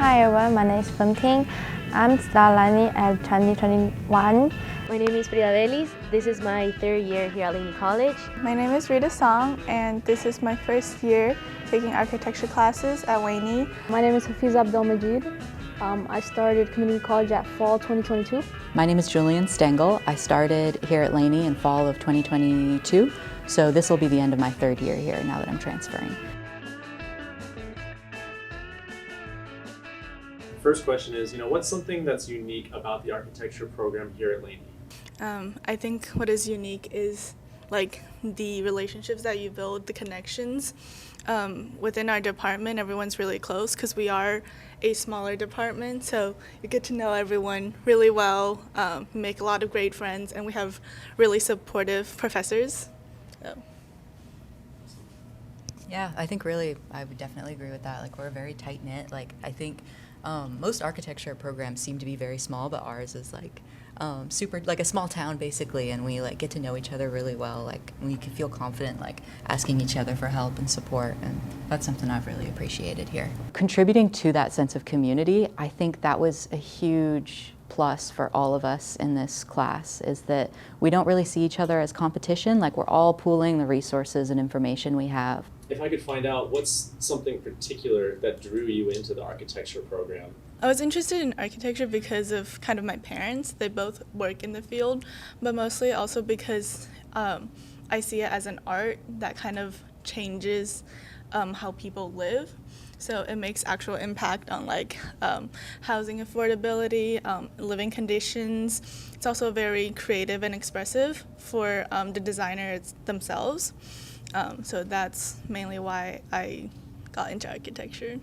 Hi everyone, my name is Fenting. I'm Laney at 2021. My name is Frida Delis. This is my third year here at Laney College. My name is Rita Song, and this is my first year taking architecture classes at Laney. My name is Hafiz Abdelmajid. I started community college at fall 2022. My name is Julian Stengel. I started here at Laney in fall of 2022, so this will be the end of my third year here now that I'm transferring. First question is, what's something that's unique about the architecture program here at Laney? I think what is unique is like the relationships that you build, the connections. Within our department, everyone's really close because we are a smaller department, so you get to know everyone really well, make a lot of great friends, and we have really supportive professors. So. Yeah, I think really I would definitely agree with that. Like, we're very tight-knit. Like, I think most architecture programs seem to be very small, but ours is like super, like a small town basically, and we like get to know each other really well. Like, we can feel confident like asking each other for help and support, and that's something I've really appreciated here. Contributing to that sense of community, I think that was a huge plus for all of us in this class, is that we don't really see each other as competition. Like, we're all pooling the resources and information we have. If I could find out, what's something particular that drew you into the architecture program? I was interested in architecture because of kind of my parents. They both work in the field, but mostly also because I see it as an art that kind of changes how people live. So it makes actual impact on like housing affordability, living conditions. It's also very creative and expressive for the designers themselves. So that's mainly why I got into architecture.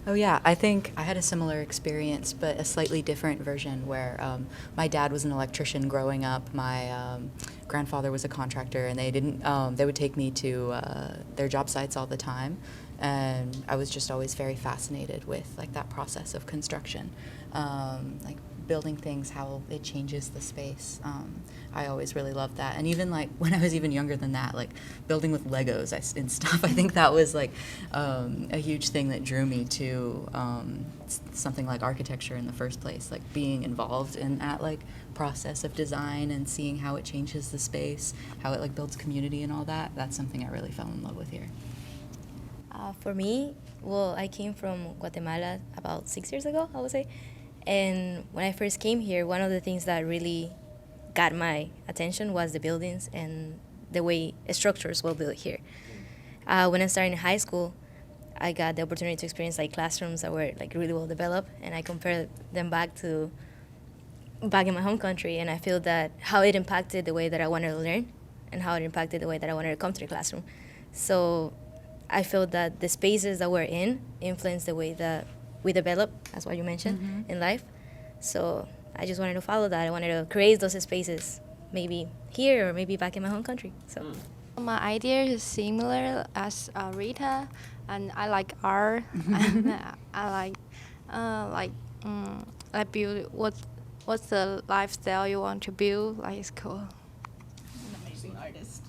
Oh yeah, I think I had a similar experience, but a slightly different version where my dad was an electrician growing up. My grandfather was a contractor, and they would take me to their job sites all the time, and I was just always very fascinated with like that process of construction, like building things, how it changes the space. I always really loved that, and even like when I was even younger than that, like building with Legos and stuff. I think that was like a huge thing that drew me to something like architecture in the first place. Like being involved in that like process of design and seeing how it changes the space, how it like builds community and all that. That's something I really fell in love with here. For me, well, I came from Guatemala about 6 years ago, I would say. And when I first came here, one of the things that really got my attention was the buildings and the way structures were built here. When I started in high school, I got the opportunity to experience like classrooms that were like really well developed, and I compared them back in my home country, and I feel that how it impacted the way that I wanted to learn and how it impacted the way that I wanted to come to the classroom. So I feel that the spaces that we're in influence the way that we develop, as what you mentioned, in life. So I just wanted to follow that. I wanted to create those spaces, maybe here or maybe back in my home country. So My idea is similar as Rita, and I like art, and I like build. What's the lifestyle you want to build? Like, it's cool. An amazing artist.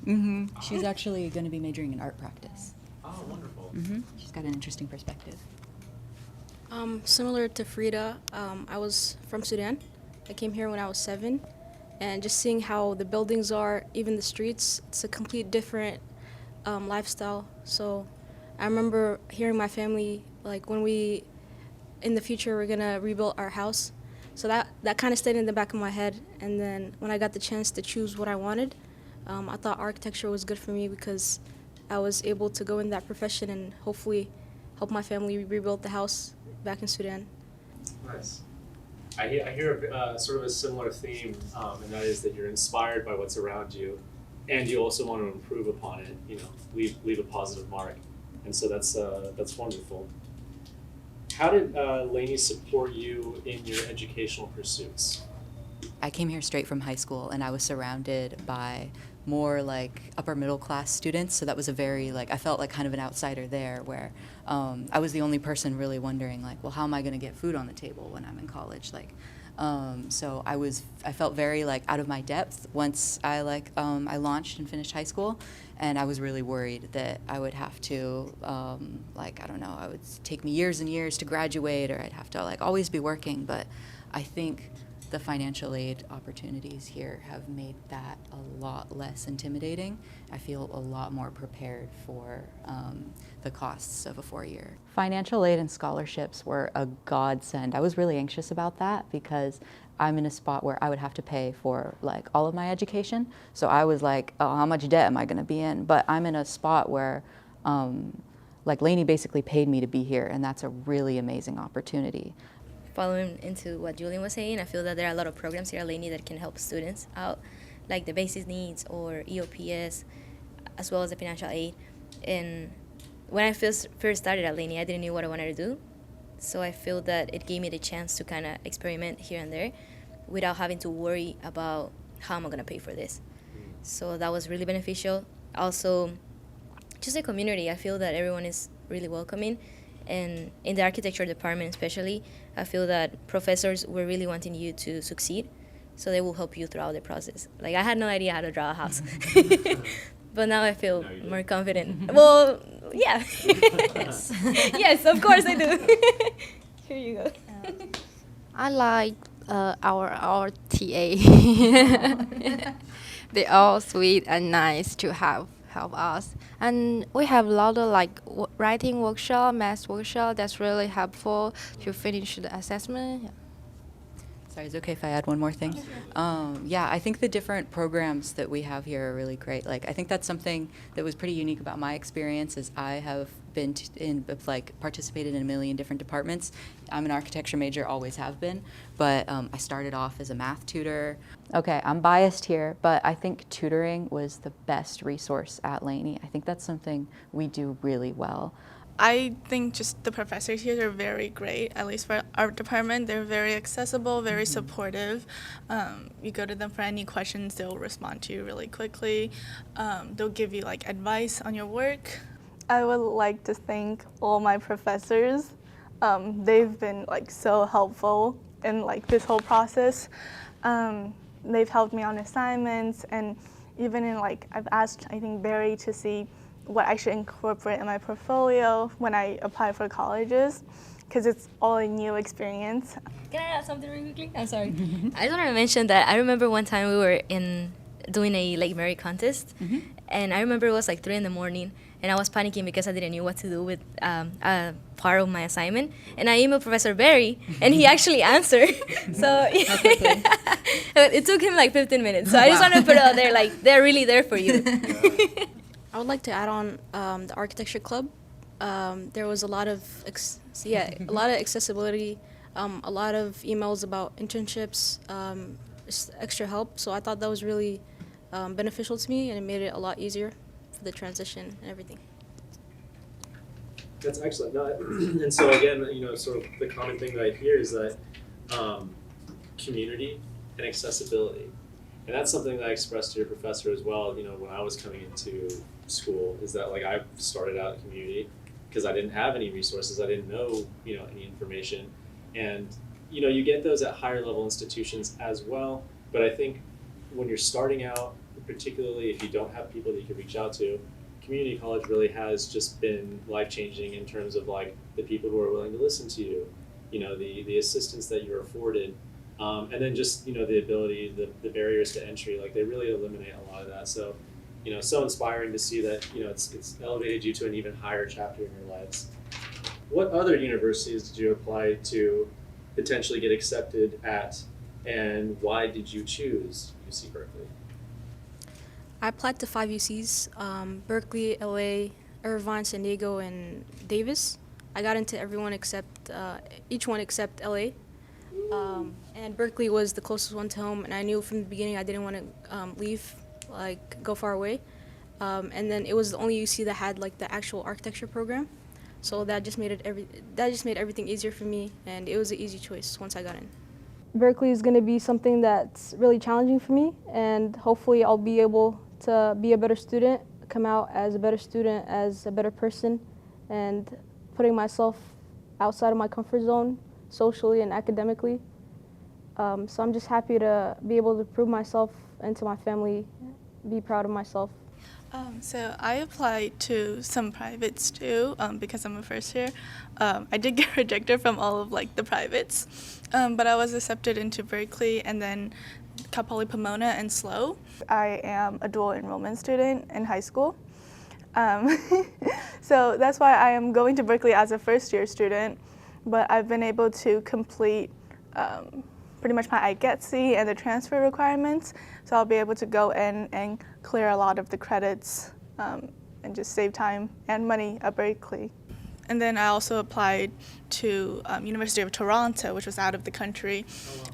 She's actually going to be majoring in art practice. Oh, wonderful. She's got an interesting perspective. Similar to Frida, I was from Sudan. I came here when I was 7, and just seeing how the buildings are, even the streets, it's a complete different lifestyle. So I remember hearing my family, like when in the future, we're gonna rebuild our house. So that kind of stayed in the back of my head. And then when I got the chance to choose what I wanted, I thought architecture was good for me because I was able to go in that profession and hopefully help my family rebuild the house back in Sudan. Nice. I hear sort of a similar theme, and that is that you're inspired by what's around you, and you also want to improve upon it. Leave a positive mark, and so that's wonderful. How did Laney support you in your educational pursuits? I came here straight from high school, and I was surrounded by more like upper middle class students, so that was a very like I felt like kind of an outsider there, where I was the only person really wondering like, well, how am I going to get food on the table when I'm in college? Like So I felt very like out of my depth once I I launched and finished high school, and I was really worried that I would have to I don't know, it would take me years and years to graduate, or I'd have to like always be working. But I think the financial aid opportunities here have made that a lot less intimidating. I feel a lot more prepared for the costs of a 4-year. Financial aid and scholarships were a godsend. I was really anxious about that because I'm in a spot where I would have to pay for like all of my education. So I was like, oh, how much debt am I gonna be in? But I'm in a spot where like Laney basically paid me to be here, and that's a really amazing opportunity. Following into what Julian was saying, I feel that there are a lot of programs here at Laney that can help students out, like the basic needs or EOPS, as well as the financial aid. And when I first started at Laney, I didn't know what I wanted to do. So I feel that it gave me the chance to kind of experiment here and there without having to worry about how am I going to pay for this. So that was really beneficial. Also, just the community, I feel that everyone is really welcoming. And in the architecture department especially, I feel that professors were really wanting you to succeed, so they will help you throughout the process. Like, I had no idea how to draw a house, but now I feel more confident. Well, yeah. Yes. Yes, of course I do. Here you go. I like our TA. They're all sweet and nice to help us, and we have a lot of like writing workshop, math workshop. That's really helpful to finish the assessment. Yeah. Sorry, is it okay if I add one more thing? Yeah, I think the different programs that we have here are really great. Like, I think that's something that was pretty unique about my experience is I have been participated in a million different departments. I'm an architecture major, always have been, but I started off as a math tutor. Okay, I'm biased here, but I think tutoring was the best resource at Laney. I think that's something we do really well. I think just the professors here are very great, at least for our department. They're very accessible, very supportive. You go to them for any questions, they'll respond to you really quickly. They'll give you like advice on your work. I would like to thank all my professors. They've been like so helpful in like this whole process. They've helped me on assignments, and even in like I've asked, I think, Barry to see what I should incorporate in my portfolio when I apply for colleges, because it's all a new experience. Can I add something really quickly? I'm sorry. I just want to mention that I remember one time we were doing a Lake Mary contest, and I remember it was like 3 a.m, and I was panicking because I didn't know what to do with a part of my assignment. And I emailed Professor Barry, and he actually answered. So it took him like 15 minutes. So I just want to put it out there, like, they're really there for you. I would like to add on the architecture club. There was a lot of a lot of accessibility, a lot of emails about internships, just extra help. So I thought that was really beneficial to me, and it made it a lot easier for the transition and everything. That's excellent. No, and so again, sort of the common thing that I hear is that community and accessibility. And that's something that I expressed to your professor as well, when I was coming into school, is that like I started out in community because I didn't have any resources, I didn't know, any information. And, you get those at higher level institutions as well. But I think when you're starting out, particularly if you don't have people that you can reach out to, community college really has just been life-changing in terms of like the people who are willing to listen to you, the assistance that you're afforded. And then just, the ability, the barriers to entry, like they really eliminate a lot of that. So, so inspiring to see that, it's elevated you to an even higher chapter in your lives. What other universities did you apply to potentially get accepted at, and why did you choose UC Berkeley? I applied to 5 UCs, Berkeley, LA, Irvine, San Diego, and Davis. I got into each one except LA. And Berkeley was the closest one to home, and I knew from the beginning I didn't want to leave, like go far away. And then it was the only UC that had like the actual architecture program, so that just made everything easier for me, and it was an easy choice once I got in. Berkeley is going to be something that's really challenging for me, and hopefully I'll be able to be a better student, come out as a better student, as a better person, and putting myself outside of my comfort zone socially and academically. So I'm just happy to be able to prove myself and to my family, be proud of myself. So I applied to some privates too because I'm a first year. I did get rejected from all of like the privates, but I was accepted into Berkeley and then Cal Poly Pomona and SLO. I am a dual enrollment student in high school. Um, so that's why I am going to Berkeley as a first year student, but I've been able to complete pretty much my IGETC and the transfer requirements, so I'll be able to go in and clear a lot of the credits and just save time and money at Berkeley. And then I also applied to University of Toronto, which was out of the country,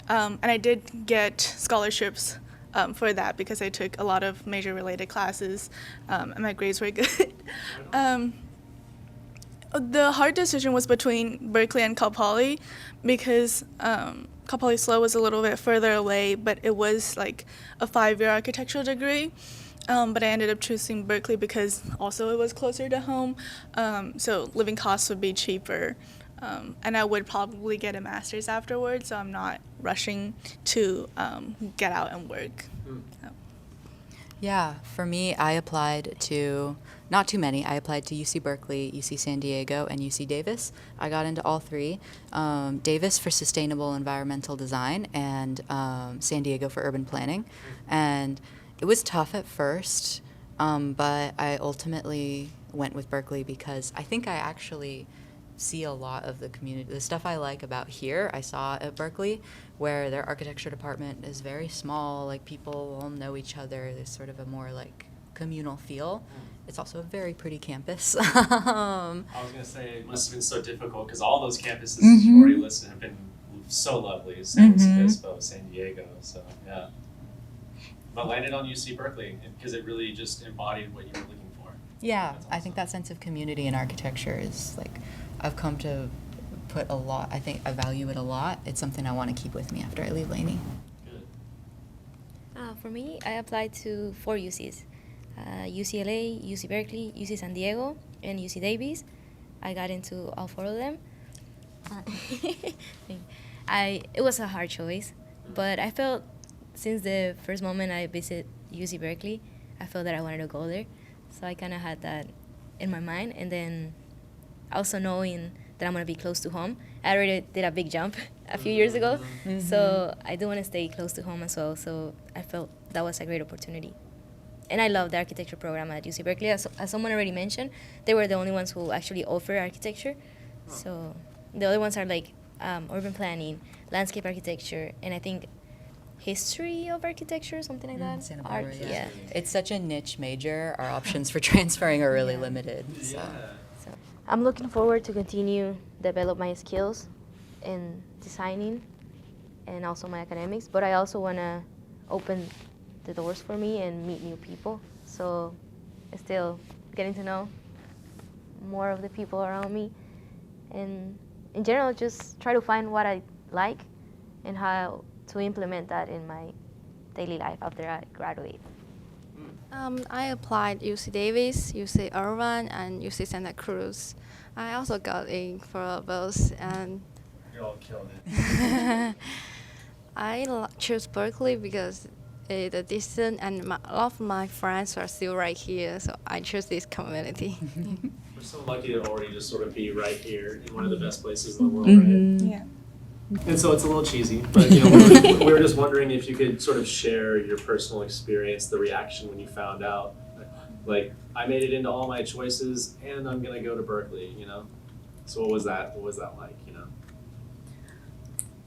and I did get scholarships for that because I took a lot of major related classes and my grades were good. The hard decision was between Berkeley and Cal Poly because Cal Poly SLO was a little bit further away, but it was like a 5-year architectural degree. But I ended up choosing Berkeley because also it was closer to home, so living costs would be cheaper. And I would probably get a master's afterwards, so I'm not rushing to get out and work. So. Yeah, for me, I applied to, not too many, I applied to UC Berkeley, UC San Diego, and UC Davis. I got into all three. Davis for sustainable environmental design and San Diego for urban planning. And it was tough at first, but I ultimately went with Berkeley because I think I actually see a lot of the community. The stuff I like about here, I saw at Berkeley, where their architecture department is very small, like people all know each other. There's sort of a more like communal feel. It's also a very pretty campus. I was going to say it must have been so difficult because all those campuses you already listed have been so lovely. San Luis Obispo, San Diego, so yeah. But landed on UC Berkeley because it really just embodied what you were looking for. Yeah, That's I think awesome. that sense of community in architecture is like, I've come to put a lot, I think I value it a lot. It's something I want to keep with me after I leave Laney. Good. For me, I applied to 4 UCs. UCLA, UC Berkeley, UC San Diego, and UC Davis. I got into all 4 of them. It was a hard choice, but I felt since the first moment I visited UC Berkeley, I felt that I wanted to go there. So I kind of had that in my mind, and then also knowing that I'm going to be close to home. I already did a big jump a few years ago, so I do want to stay close to home as well. So I felt that was a great opportunity. And I love the architecture program at UC Berkeley. As someone already mentioned, they were the only ones who actually offer architecture. So the other ones are like urban planning, landscape architecture, and I think history of architecture, something like that. Santa Barbara, Art, yeah. It's such a niche major. Our options for transferring are really limited. So. So I'm looking forward to continue develop my skills in designing and also my academics, but I also want to open the doors for me and meet new people. So still getting to know more of the people around me, and in general just try to find what I like and how to implement that in my daily life after I graduate. I applied UC Davis, UC Irvine, and UC Santa Cruz. I also got in for those, and You're all killing it. I chose Berkeley because the distance and a lot of my friends are still right here, so I chose this community. We're so lucky to already just sort of be right here in one of the best places in the world, right? Yeah. And so it's a little cheesy, but you know, we were just wondering if you could sort of share your personal experience, the reaction when you found out, like I made it into all my choices, and I'm gonna go to Berkeley, you know. So what was that? What was that like, you know?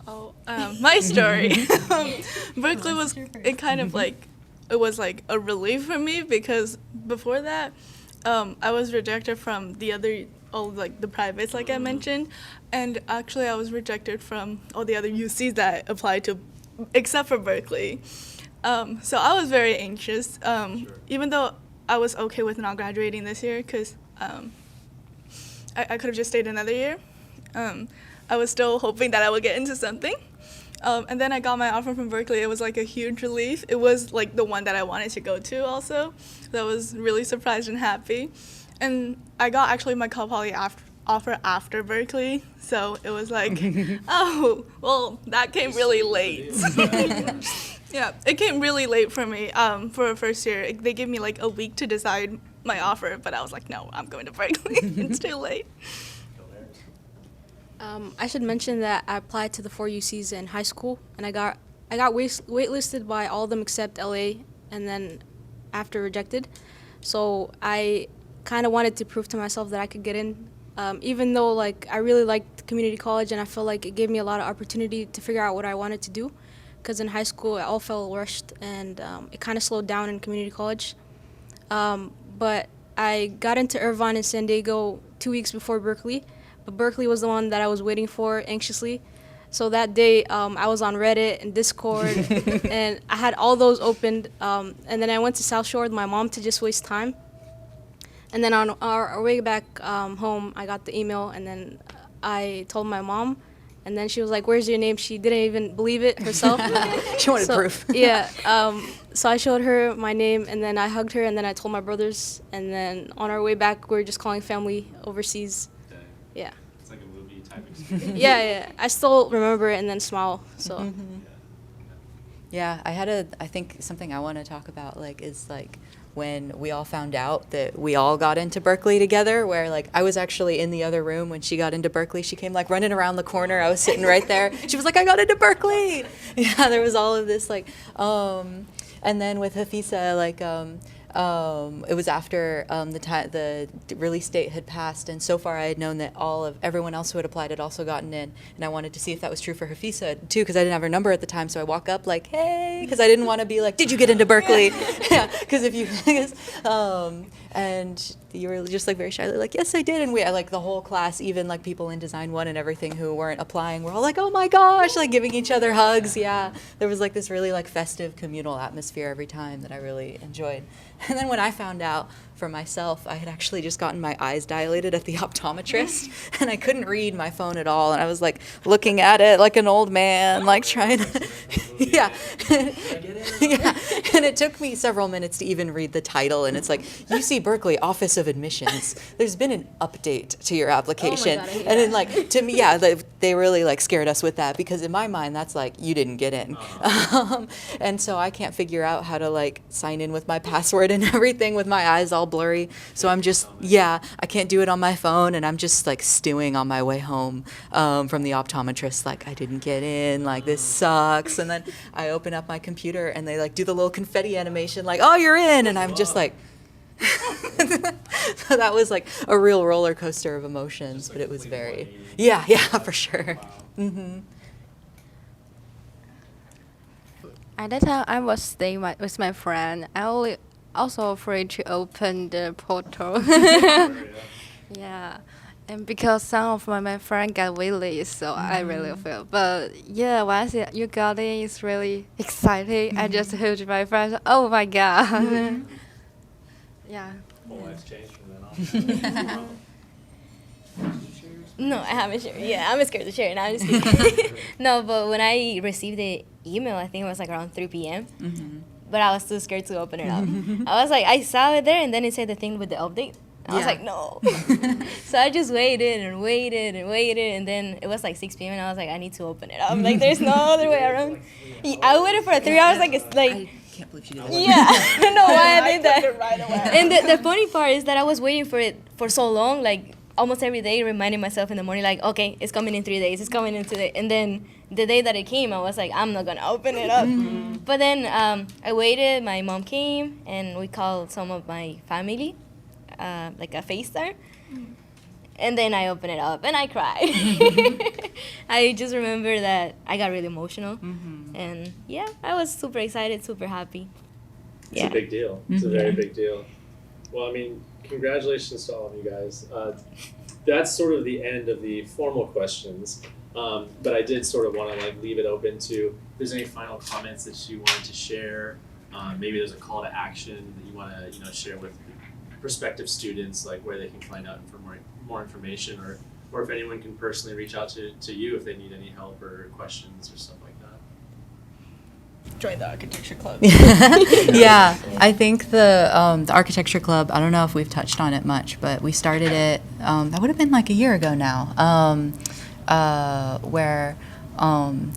Oh, my story. Berkeley was it was like a relief for me because before that, I was rejected from the privates like I mentioned, and actually I was rejected from all the other UCs that I applied to, except for Berkeley. So I was very anxious, even though I was okay with not graduating this year because I could have just stayed another year. I was still hoping that I would get into something. And then I got my offer from Berkeley. It was like a huge relief. It was like the one that I wanted to go to also. So I was really surprised and happy. And I got actually my Cal Poly offer after Berkeley, so it was like, oh, well, that came really late. Yeah, it came really late for me for a first year. They gave me like a week to decide my offer, but I was like, no, I'm going to Berkeley. It's too late. I should mention that I applied to the 4 UCs in high school, and I got waitlisted by all of them except LA, and then after rejected. So I kind of wanted to prove to myself that I could get in, even though like I really liked community college, and I felt like it gave me a lot of opportunity to figure out what I wanted to do. Because in high school it all felt rushed, and it kind of slowed down in community college. But I got into Irvine in San Diego 2 weeks before Berkeley. But Berkeley was the one that I was waiting for anxiously. So that day, I was on Reddit and Discord, and I had all those opened. And then I went to South Shore with my mom to just waste time. And then on our way back home, I got the email, and then I told my mom. And then she was like, "Where's your name?" She didn't even believe it herself. She wanted proof. Yeah. So I showed her my name, and then I hugged her, and then I told my brothers. And then on our way back, we were just calling family overseas. Dang. Yeah. It's like a movie type experience. Yeah. I still remember it and then smile. So. Yeah, I think something I want to talk about like is like when we all found out that we all got into Berkeley together, where like I was actually in the other room when she got into Berkeley. She came like running around the corner. I was sitting right there. She was like, "I got into Berkeley." Yeah, there was all of this like and then with Hafisa, like it was after the release date had passed, and so far I had known that everyone else who had applied had also gotten in, and I wanted to see if that was true for Hafisa too, because I didn't have her number at the time. So I walk up like, "Hey," because I didn't want to be like, "Did you get into Berkeley?" Yeah, because if you and you were just like very shyly like, "Yes, I did," and I like the whole class, even like people in Design 1 and everything who weren't applying, were all like, "Oh my gosh," like giving each other hugs. Yeah, there was like this really like festive communal atmosphere every time that I really enjoyed. And then when I found out for myself, I had actually just gotten my eyes dilated at the optometrist, and I couldn't read my phone at all, and I was like looking at it like an old man, like trying to, yeah, yeah. And it took me several minutes to even read the title, and it's like, UC Berkeley Office of Admissions. There's been an update to your application, God, I hate and then like to me, yeah, they really like scared us with that, because in my mind that's like you didn't get in, and so I can't figure out how to like sign in with my password and everything with my eyes all blurry. So I'm just, yeah, I can't do it on my phone, and I'm just like stewing on my way home from the optometrist, like I didn't get in, like this sucks. And then I open up my computer and they like do the little confetti animation, like, "Oh, you're in," and I'm just like, so that was like a real roller coaster of emotions, but it was very, yeah, for sure. Mm-hmm. At that time, I was staying with my friend. I also afraid to open the portal. Yeah, and because some of my friends got waitlist, so I really feel. But yeah, once you got it, it's really exciting. I just hugged my friends. Oh my god! Yeah. Whole life's changed from then on. No, I haven't shared. Yeah, I'm scared to share it. Now I'm just kidding. No, but when I received the email, I think it was like around 3 p.m. But I was too scared to open it up. I was like, I saw it there, and then it said the thing with the update. I was like, no. So I just waited, and then it was like 6 p.m. and I was like, I need to open it up. Like, there's no other way around. I waited for 3 hours, like, it's like. I can't believe she did that. Yeah, I don't know why I did that. Right away. And the funny part is that I was waiting for it for so long, like almost every day, reminding myself in the morning, like, okay, it's coming in 3 days, it's coming in 2 days. And then the day that it came, I was like, I'm not gonna open it up. But then I waited, my mom came, and we called some of my family, like a FaceTime. And then I opened it up, and I cried. I just remember that I got really emotional. And yeah, I was super excited, super happy. It's a big deal. It's a very big deal. Well, I mean, congratulations to all of you guys. That's sort of the end of the formal questions. But I did sort of want to like leave it open to if there's any final comments that you wanted to share. Maybe there's a call to action that you want to share with prospective students, like where they can find out for more information, or if anyone can personally reach out to you if they need any help or questions or stuff like that. join the architecture club. Yeah, I think the architecture club, I don't know if we've touched on it much, but we started it, that would have been like a year ago now, where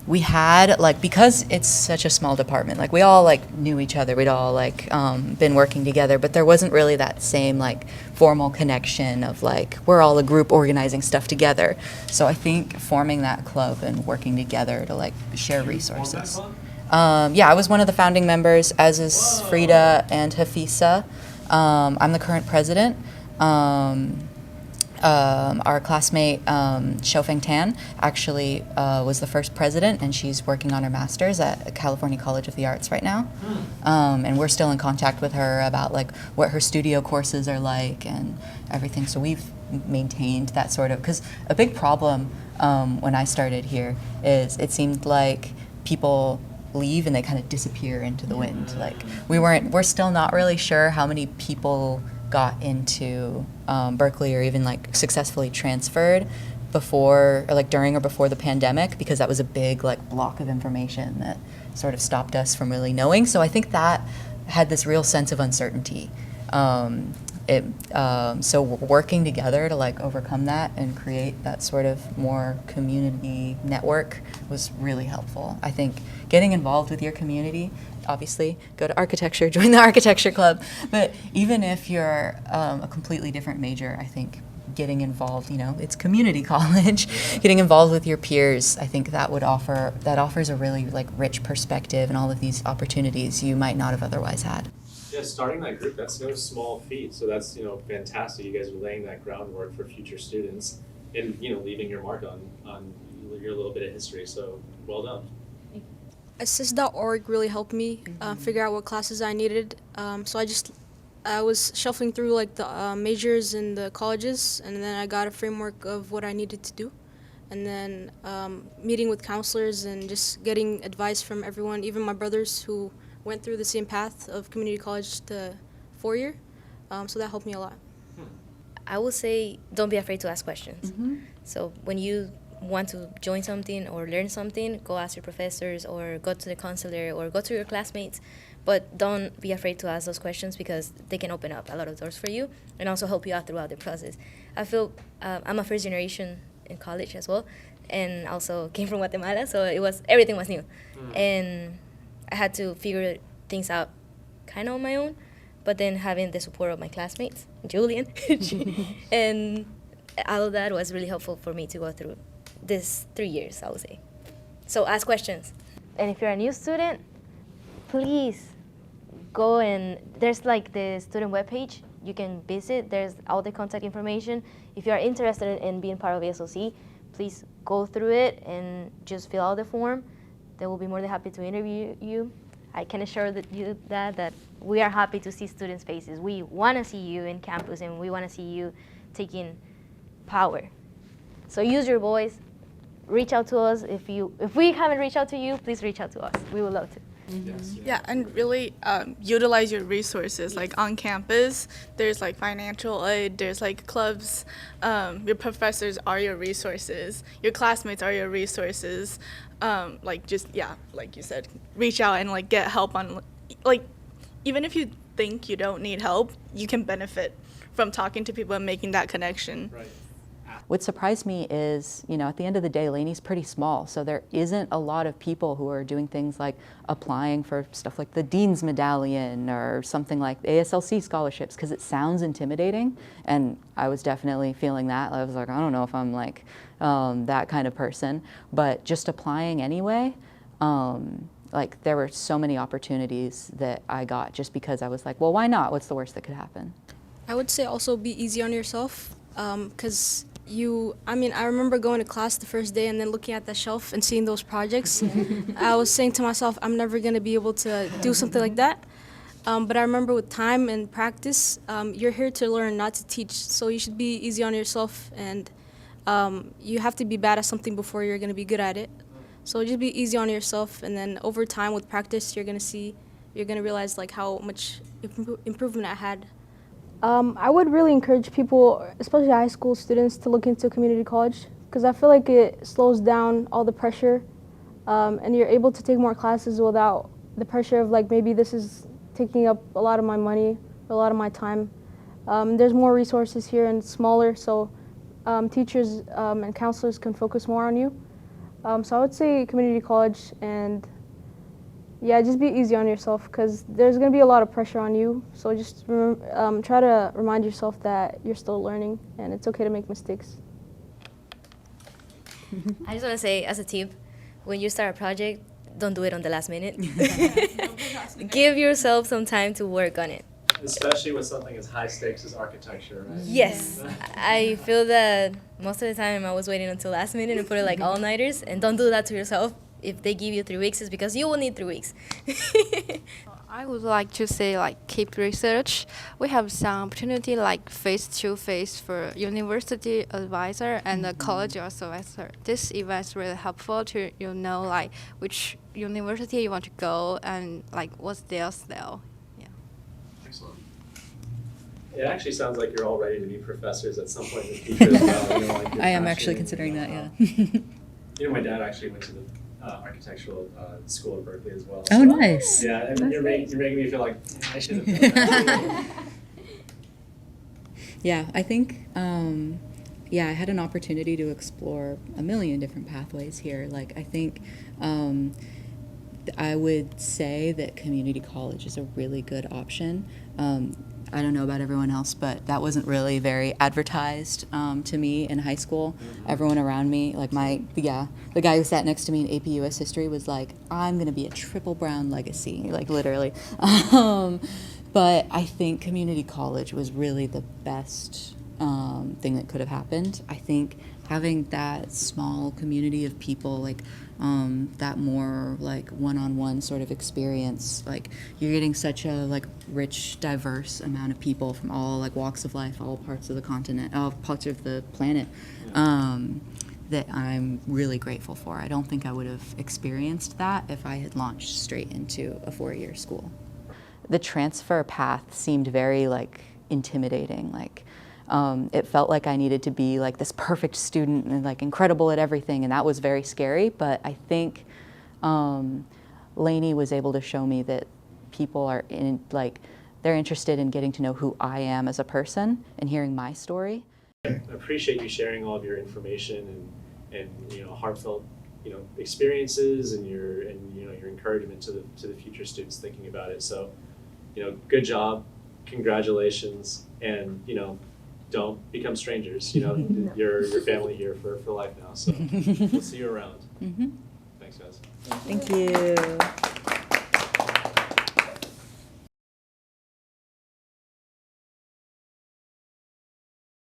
we had, like, because it's such a small department, like, we all, like, knew each other, we'd all, like, been working together, but there wasn't really that same, like, formal connection of, like, we're all a group organizing stuff together. So I think forming that club and working together to, like, share resources. Yeah, I was one of the founding members, as is Frida and Hafisa. I'm the current president. Our classmate, Xiaofeng Tan, actually was the first president, and she's working on her master's at California College of the Arts right now. And we're still in contact with her about, like, what her studio courses are like and everything. So we've maintained that sort of, because a big problem when I started here is it seemed like people leave and they kind of disappear into the wind. Like, we're still not really sure how many people got into Berkeley or even, like, successfully transferred before, or, like, during or before the pandemic, because that was a big, like, block of information that sort of stopped us from really knowing. So I think that had this real sense of uncertainty. So working together to, like, overcome that and create that sort of more community network was really helpful. I think getting involved with your community, obviously go to architecture, join the architecture club, but even if you're a completely different major, I think getting involved, you know, it's community college, getting involved with your peers, I think that offers a really, like, rich perspective and all of these opportunities you might not have otherwise had. Yeah, starting that group, that's no small feat. So that's, you know, fantastic. You guys are laying that groundwork for future students and, you know, leaving your mark on your little bit of history. So well done. Assist.org really helped me figure out what classes I needed. So I was shuffling through, like, the majors in the colleges, and then I got a framework of what I needed to do. And then meeting with counselors and just getting advice from everyone, even my brothers who went through the same path of community college to 4-year. So that helped me a lot. I would say don't be afraid to ask questions. So when you want to join something or learn something, go ask your professors or go to the counselor or go to your classmates. But don't be afraid to ask those questions, because they can open up a lot of doors for you and also help you out throughout the process. I feel I'm a first generation in college as well, and also came from Guatemala, so everything was new. And I had to figure things out kind of on my own, but then having the support of my classmates, Julian, and all of that was really helpful for me to go through this 3 years, I would say. So ask questions. And if you're a new student, please go, and there's, like, the student webpage you can visit. There's all the contact information. If you are interested in being part of ASOC, please go through it and just fill out the form. They will be more than happy to interview you. I can assure you that we are happy to see students' faces. We want to see you in campus, and we want to see you taking power. So use your voice. Reach out to us. If we haven't reached out to you, please reach out to us. We would love to. Yeah, and really utilize your resources. Like, on campus, there's, like, financial aid, there's, like, clubs. Your professors are your resources. Your classmates are your resources. Like, just, yeah, like you said, reach out and, like, get help on, like, even if you think you don't need help, you can benefit from talking to people and making that connection. Right. What surprised me is, you know, at the end of the day, Laney's pretty small, so there isn't a lot of people who are doing things like applying for stuff like the Dean's Medallion or something like ASLC scholarships, because it sounds intimidating, and I was definitely feeling that. I was like, I don't know if I'm, like, that kind of person, but just applying anyway, like, there were so many opportunities that I got just because I was like, well, why not? What's the worst that could happen? I would say also be easy on yourself, because I remember going to class the first day and then looking at the shelf and seeing those projects. I was saying to myself, I'm never going to be able to do something like that. But I remember with time and practice, you're here to learn, not to teach. So you should be easy on yourself, and you have to be bad at something before you're going to be good at it. So just be easy on yourself, and then over time with practice, you're going to realize, like, how much improvement I had. I would really encourage people, especially high school students, to look into community college, because I feel like it slows down all the pressure, and you're able to take more classes without the pressure of like maybe this is taking up a lot of my money, a lot of my time. There's more resources here and smaller, so teachers and counselors can focus more on you. So I would say community college, and yeah, just be easy on yourself because there's going to be a lot of pressure on you. So just try to remind yourself that you're still learning and it's okay to make mistakes. I just want to say, as a tip, when you start a project, don't do it on the last minute. Give yourself some time to work on it. Especially with something as high stakes as architecture, right? Yes, I feel that most of the time I was waiting until last minute and put it like all-nighters, and don't do that to yourself. If they give you 3 weeks, it's because you will need 3 weeks. I would like to say like keep research. We have some opportunity like face-to-face for university advisor and the college advisor. This event is really helpful to know like which university you want to go and like what's their style. Yeah. Excellent. It actually sounds like you're all ready to be professors at some point in the future as well. You know, like I am passion, actually considering that, yeah. You know, my dad actually went to the architectural school at Berkeley as well. Oh, so, nice. Yeah, and you're making me feel like I should have done that. Yeah, I think, yeah, I had an opportunity to explore a million different pathways here. Like, I think I would say that community college is a really good option. I don't know about everyone else, but that wasn't really very advertised to me in high school. Everyone around me, like the guy who sat next to me in AP US History was like, I'm going to be a triple brown legacy, like literally. But I think community college was really the best thing that could have happened. I think having that small community of people, like that more like one-on-one sort of experience, like you're getting such a like rich, diverse amount of people from all like walks of life, all parts of the continent, all parts of the planet, that I'm really grateful for. I don't think I would have experienced that if I had launched straight into a 4-year school. The transfer path seemed very like intimidating, like it felt like I needed to be like this perfect student and like incredible at everything, and that was very scary. But I think Laney was able to show me that people are they're interested in getting to know who I am as a person and hearing my story. I appreciate you sharing all of your information and you know, heartfelt, you know, experiences and your encouragement to the future students thinking about it. So, you know, good job, congratulations, and you know, don't become strangers. You know, you're family here for life now. So we'll see you around. Mm-hmm. Thanks, guys. Thank you.